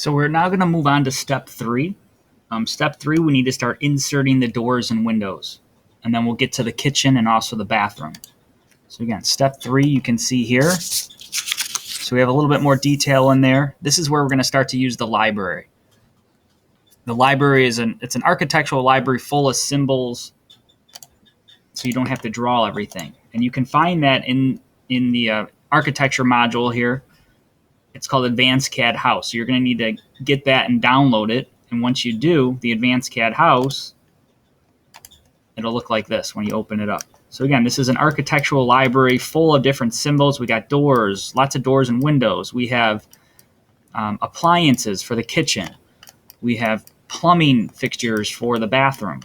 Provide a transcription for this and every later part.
So we're now going to move on to step 3. Step 3, we need to start inserting the doors and windows. And then we'll get to the kitchen and also the bathroom. So again, step 3, you can see here. So we have a little bit more detail in there. This is where we're going to start to use the library. The library is it's an architectural library full of symbols, so you don't have to draw everything. And you can find that in the architecture module here. It's called Advanced CAD House. So you're going to need to get that and download it. And once you do, the Advanced CAD House, it'll look like this when you open it up. So again, this is an architectural library full of different symbols. We got doors, lots of doors and windows. We have appliances for the kitchen. We have plumbing fixtures for the bathroom.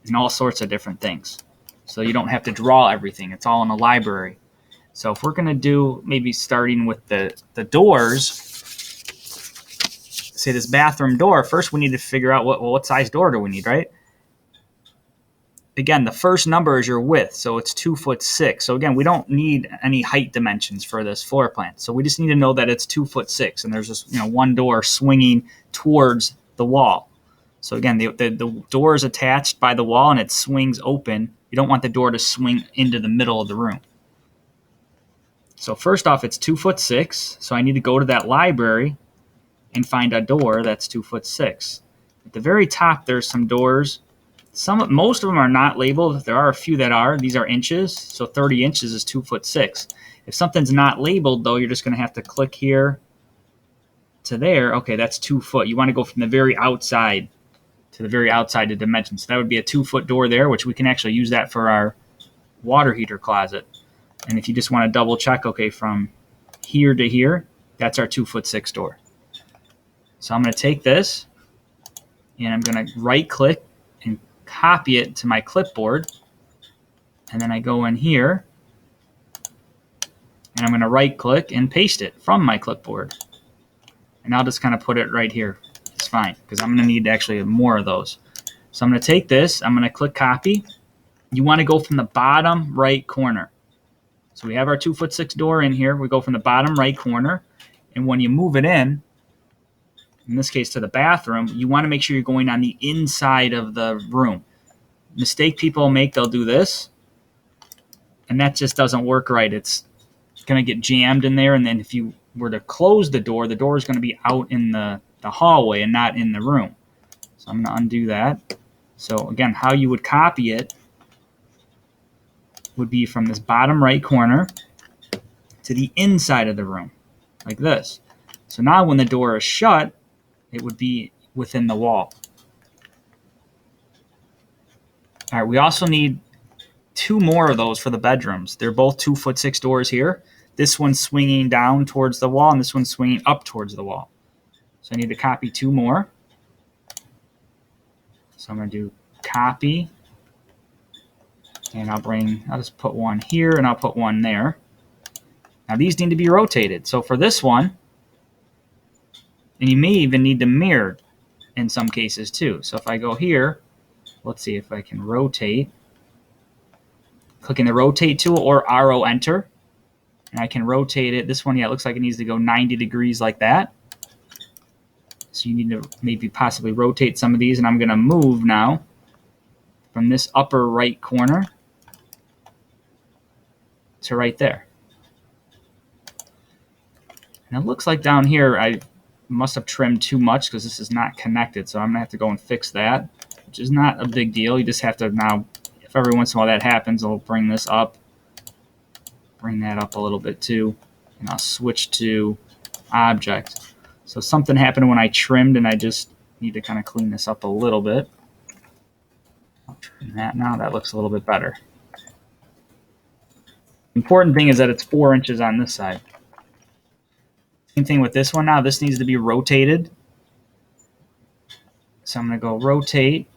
And all sorts of different things. So you don't have to draw everything. It's all in a library. So if we're going to do maybe starting with the doors, say this bathroom door, first we need to figure out what size door do we need, right? Again, the first number is your width, so it's 2'6". So again, we don't need any height dimensions for this floor plan. So we just need to know that it's 2'6", and there's just one door swinging towards the wall. So again, the door is attached by the wall and it swings open. You don't want the door to swing into the middle of the room. So first off, it's 2'6". So I need to go to that library and find a door that's 2'6". At the very top, there's some doors. Most of them are not labeled. There are a few that are. These are inches. So 30 inches is 2'6". If something's not labeled, though, you're just going to have to click here to there. Okay, that's 2 foot. You want to go from the very outside to the very outside of dimensions. So that would be a 2-foot door there, which we can actually use that for our water heater closet. And if you just want to double check, okay, from here to here, that's our 2'6" door. So I'm going to take this and I'm going to right click and copy it to my clipboard. And then I go in here and I'm going to right click and paste it from my clipboard. And I'll just kind of put it right here. It's fine because I'm going to need actually more of those. So I'm going to take this, I'm going to click copy. You want to go from the bottom right corner. So we have our 2'6" door in here. We go from the bottom right corner. And when you move it in this case to the bathroom, you want to make sure you're going on the inside of the room. Mistake people make, they'll do this. And that just doesn't work right. It's going to get jammed in there. And then if you were to close the door is going to be out in the hallway and not in the room. So I'm going to undo that. So again, how you would copy it would be from this bottom right corner to the inside of the room, like this. So now when the door is shut, it would be within the wall. All right, we also need 2 more of those for the bedrooms. They're both 2'6" doors here. This one's swinging down towards the wall, and this one's swinging up towards the wall. So I need to copy 2 more. So I'm going to do copy, and I'll just put one here, and I'll put one there. Now these need to be rotated. So for this one, and you may even need to mirror in some cases too. So if I go here, let's see if I can rotate. Clicking the rotate tool or RO enter, and I can rotate it. This one, yeah, it looks like it needs to go 90 degrees like that. So you need to maybe possibly rotate some of these, and I'm going to move now from this upper right corner to right there. And it looks like down here I must have trimmed too much because this is not connected, so I'm going to have to go and fix that, which is not a big deal. You just have to now, if every once in a while that happens, I'll bring this up, bring that up a little bit too, and I'll switch to object. So something happened when I trimmed, and I just need to kind of clean this up a little bit. I'll trim that now. That looks a little bit better. Important thing is that it's 4 inches on this side. Same thing with this one now. This needs to be rotated. So I'm going to go rotate.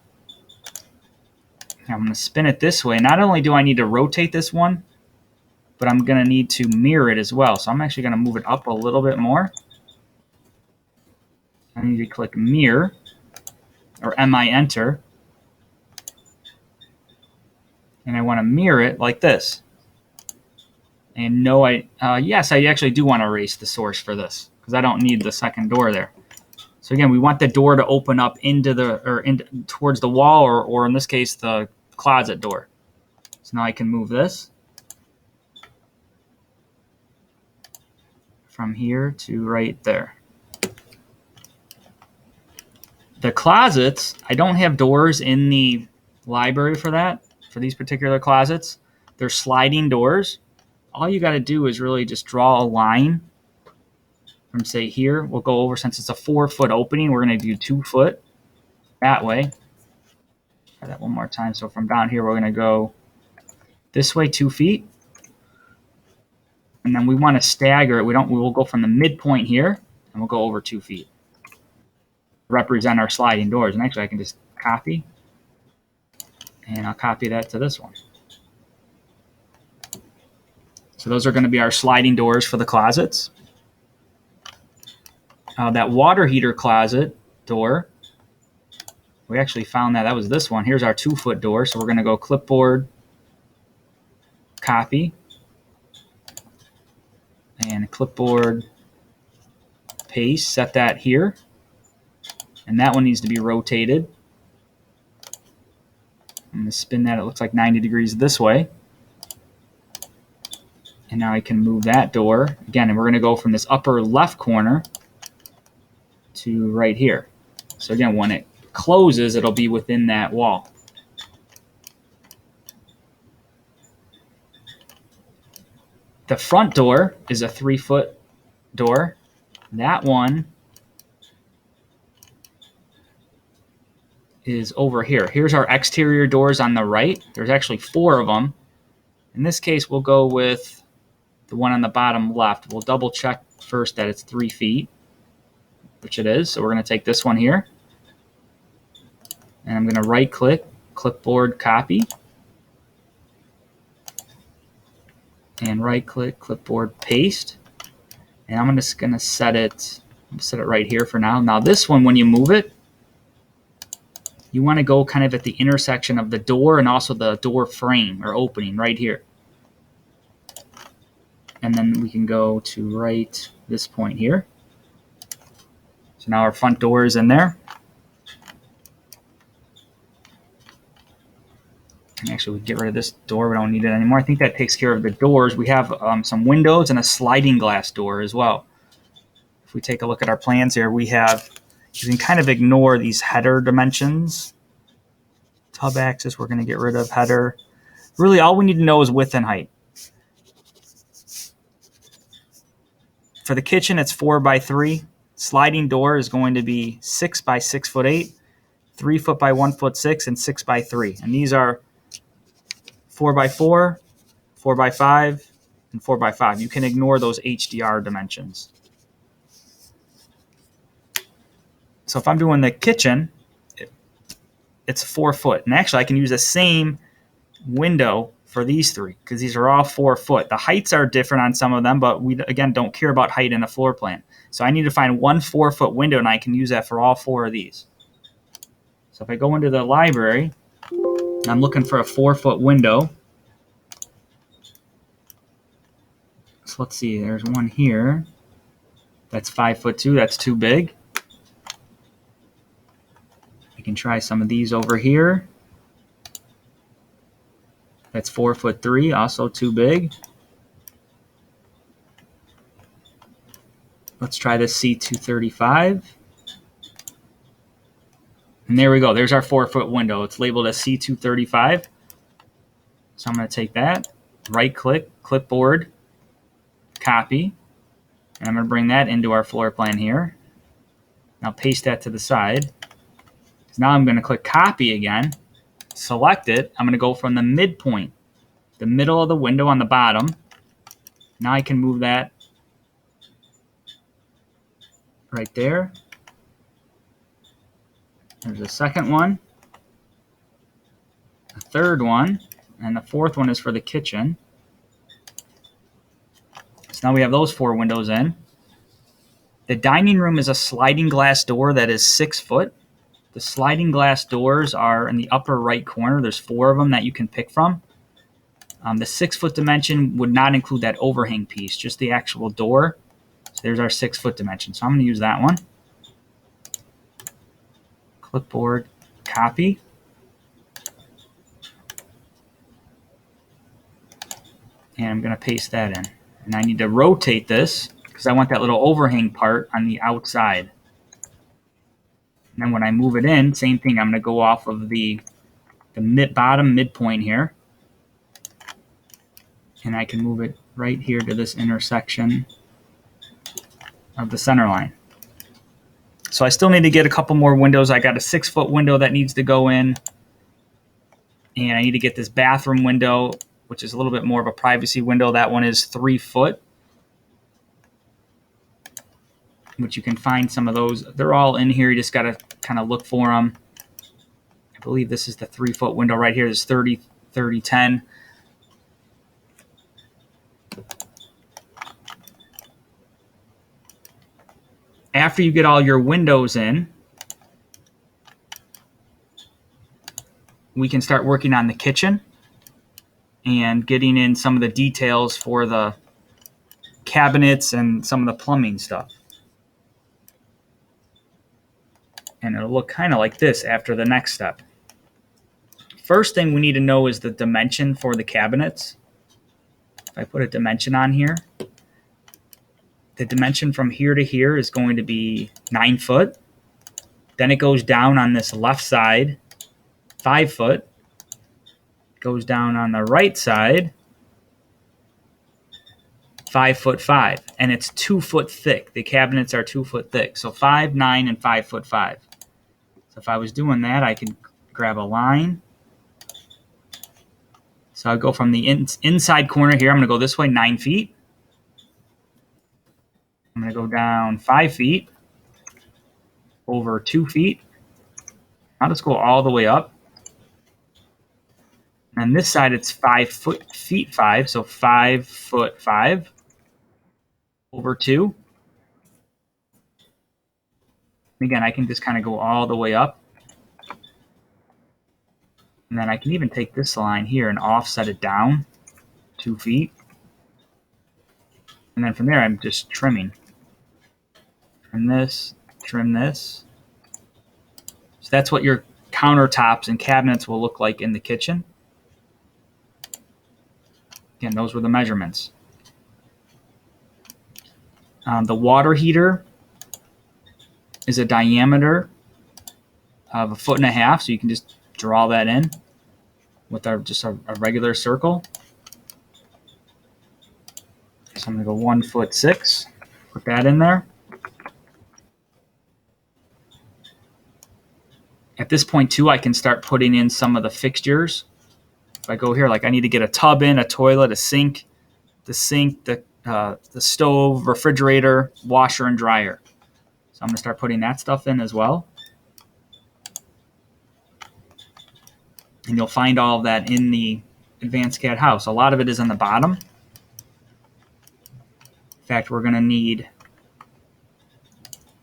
I'm going to spin it this way. Not only do I need to rotate this one, but I'm going to need to mirror it as well. So I'm actually going to move it up a little bit more. I need to click mirror, or MI enter. And I want to mirror it like this. And no, yes, I actually do want to erase the source for this, because I don't need the second door there. So again, we want the door to open up into towards the wall, or in this case, the closet door. So now I can move this from here to right there. The closets, I don't have doors in the library for that, for these particular closets. They're sliding doors. All you got to do is really just draw a line from, say, here. We'll go over, since it's a 4-foot opening, we're going to do 2 foot that way. Try that one more time. So from down here, we're going to go this way 2 feet. And then we want to stagger it. We will go from the midpoint here, and we'll go over 2 feet. Represent our sliding doors. And actually, I can just copy, and I'll copy that to this one. So those are going to be our sliding doors for the closets. That water heater closet door, we actually found that was this one. Here's our 2-foot door. So we're going to go clipboard, copy, and clipboard, paste, set that here. And that one needs to be rotated. I'm going to spin that. It looks like 90 degrees this way. And now I can move that door. Again, and we're going to go from this upper left corner to right here. So again, when it closes, it'll be within that wall. The front door is a 3-foot door. That one is over here. Here's our exterior doors on the right. There's actually 4 of them. In this case, we'll go with the one on the bottom left. We'll double check first that it's 3 feet, which it is. So we're going to take this one here, and I'm going to right click, clipboard, copy, and right click, clipboard, paste. And I'm just going to set it right here for now. Now this one, when you move it, you want to go kind of at the intersection of the door and also the door frame or opening right here. And then we can go to right this point here. So now our front door is in there. And actually, we get rid of this door. We don't need it anymore. I think that takes care of the doors. We have some windows and a sliding glass door as well. If we take a look at our plans here, we have, you can kind of ignore these header dimensions. Tub axis, we're going to get rid of header. Really, all we need to know is width and height. For the kitchen, it's 4x3. Sliding door is going to be 6 by 6'8", 3 foot by 1'6", and 6 by 3. And these are 4x4, 4x5, and 4x5. You can ignore those HDR dimensions. So if I'm doing the kitchen, it's 4 foot. And actually, I can use the same window for these 3 because these are all 4 foot. The heights are different on some of them, but we, again, don't care about height in a floor plan. So I need to find one 4-foot window, and I can use that for all 4 of these. So if I go into the library, I'm looking for a 4-foot window. So let's see, there's one here. That's 5'2". That's too big. I can try some of these over here. That's 4'3", also too big. Let's try this C235. And there we go. There's our 4-foot window. It's labeled as C235. So I'm going to take that, right click, clipboard, copy, and I'm going to bring that into our floor plan here. Now paste that to the side. Now I'm going to click copy again, select it. I'm going to go from the midpoint, the middle of the window on the bottom. Now I can move that right there. There's a second one, a third one, and the 4th one is for the kitchen. So now we have those 4 windows in. The dining room is a sliding glass door that is 6 foot. The sliding glass doors are in the upper right corner. There's 4 of them that you can pick from. The 6-foot dimension would not include that overhang piece, just the actual door. So there's our 6 foot dimension. So I'm going to use that one. Clipboard, copy. And I'm going to paste that in. And I need to rotate this because I want that little overhang part on the outside. And then when I move it in, same thing. I'm going to go off of the bottom midpoint here. And I can move it right here to this intersection of the center line. So I still need to get a couple more windows. I got a 6 foot window that needs to go in. And I need to get this bathroom window, which is a little bit more of a privacy window. That one is 3 foot, which you can find some of those. They're all in here. You just got to kind of look for them. I believe this is the 3 foot window right here. This is 30, 30, 10. After you get all your windows in, we can start working on the kitchen and getting in some of the details for the cabinets and some of the plumbing stuff. And it'll look kind of like this after the next step. First thing we need to know is the dimension for the cabinets. If I put a dimension on here, the dimension from here to here is going to be 9 foot. Then it goes down on this left side, 5 foot. Goes down on the right side, 5 foot 5. And it's 2 foot thick. The cabinets are 2 foot thick. So 5, 9, and 5 foot 5. So if I was doing that, I could grab a line. So I'll go from the inside corner here. I'm going to go this way 9 feet. I'm going to go down 5 feet, over 2 feet. I'll just go all the way up. And this side, it's 5 feet 5, so 5 foot 5, over 2. Again, I can just kind of go all the way up. And then I can even take this line here and offset it down 2 feet. And then from there, I'm just trimming. Trim this, trim this. So that's what your countertops and cabinets will look like in the kitchen. Again, those were the measurements. The water heater is a diameter of 1.5 feet, so you can just draw that in with just a regular circle. So I'm going to go 1'6", put that in there. At this point too, I can start putting in some of the fixtures. If I go here, like I need to get a tub in, a toilet, a sink, the stove, refrigerator, washer, and dryer. So I'm going to start putting that stuff in as well. And you'll find all of that in the Advanced CAD house. A lot of it is on the bottom. In fact, we're going to need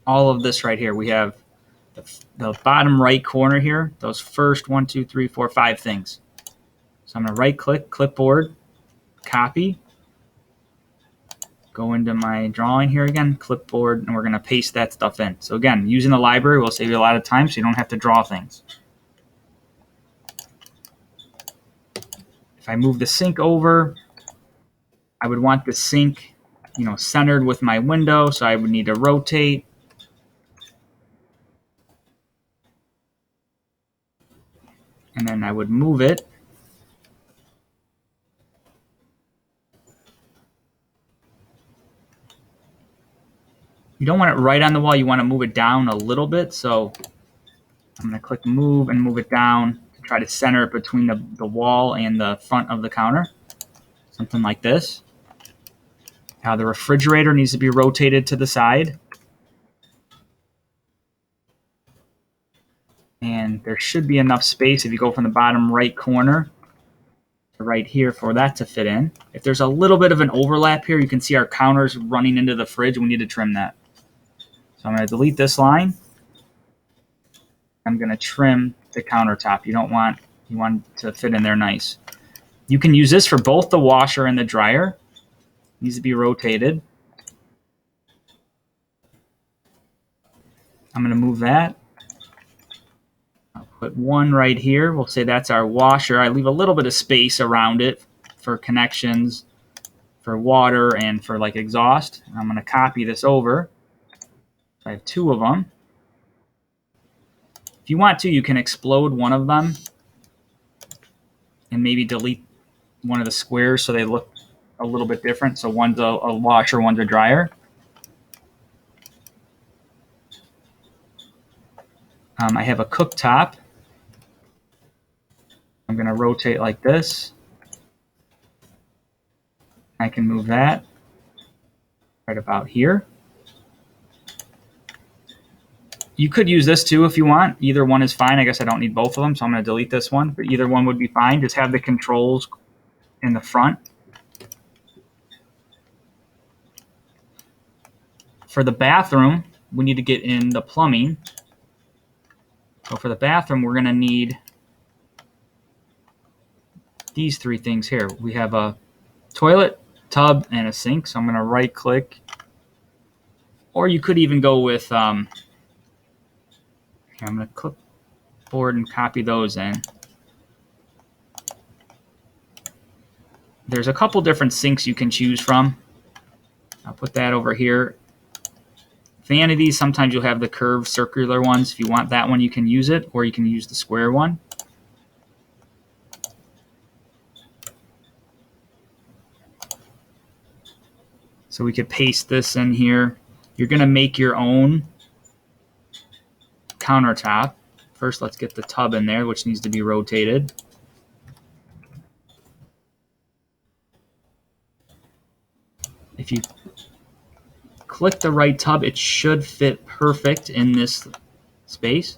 all of this right here. We have the bottom right corner here, those first 1, 2, 3, 4, 5 things. So I'm going to right-click, clipboard, copy, go into my drawing here again, clipboard, and we're going to paste that stuff in. So again, using the library will save you a lot of time so you don't have to draw things. If I move the sink over, I would want the sink, centered with my window, so I would need to rotate. And then I would move it. You don't want it right on the wall. You want to move it down a little bit. So I'm going to click move and move it down to try to center it between the wall and the front of the counter. Something like this. Now the refrigerator needs to be rotated to the side. And there should be enough space if you go from the bottom right corner to right here for that to fit in. If there's a little bit of an overlap here, you can see our counters running into the fridge. We need to trim that. So I'm going to delete this line. I'm going to trim the countertop. You want it to fit in there nice. You can use this for both the washer and the dryer. It needs to be rotated. I'm going to move that. I'll put one right here. We'll say that's our washer. I leave a little bit of space around it for connections, for water, and for like exhaust. I'm going to copy this over. I have two of them. If you want to, you can explode one of them and maybe delete one of the squares so they look a little bit different. So one's a washer, one's a dryer. I have a cooktop. I'm going to rotate like this. I can move that right about here. You could use this too if you want. Either one is fine. I guess I don't need both of them, so I'm going to delete this one. But either one would be fine. Just have the controls in the front. For the bathroom, we need to get in the plumbing. So for the bathroom, we're going to need these three things here. We have a toilet, tub, and a sink. So I'm going to right click. Or you could even go with, I'm going to clipboard and copy those in. There's a couple different sinks you can choose from. I'll put that over here. Vanities, sometimes you'll have the curved circular ones. If you want that one, you can use it, or you can use the square one. So we could paste this in here. You're going to make your own countertop. First, let's get the tub in there, which needs to be rotated. If you click the right tub, it should fit perfect in this space.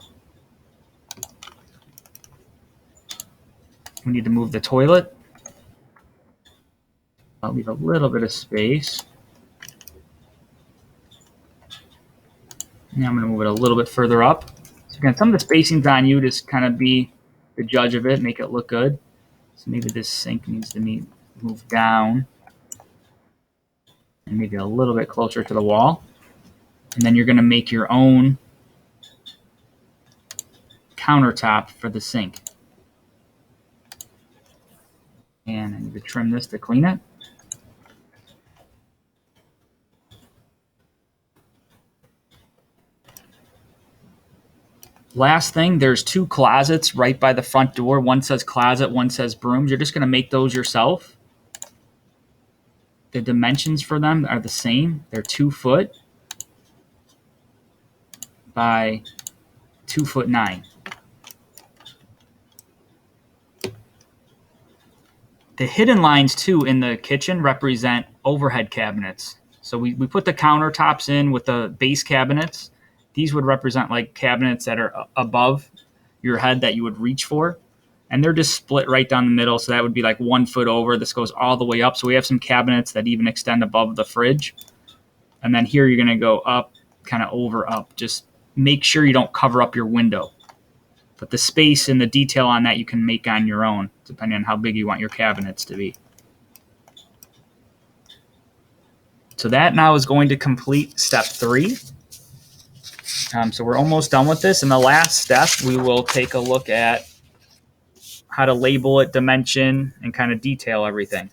We need to move the toilet. I'll leave a little bit of space. Now I'm going to move it a little bit further up. So again, some of the spacing's on you. Just kind of be the judge of it, make it look good. So maybe this sink needs to be moved down and maybe a little bit closer to the wall. And then you're going to make your own countertop for the sink. And I need to trim this to clean it. Last thing, there's two closets right by the front door. One says closet, one says brooms. You're just going to make those yourself. The dimensions for them are the same. They're 2 foot by 2'9". The hidden lines too in the kitchen represent overhead cabinets. So we put the countertops in with the base cabinets. These would represent like cabinets that are above your head that you would reach for. And they're just split right down the middle. So that would be like 1 foot over. This goes all the way up. So we have some cabinets that even extend above the fridge. And then here you're going to go up, kind of over, up. Just make sure you don't cover up your window. But the space and the detail on that you can make on your own, depending on how big you want your cabinets to be. So that now is going to complete step 3. So we're almost done with this. In the last step, we will take a look at how to label it, dimension, and kind of detail everything.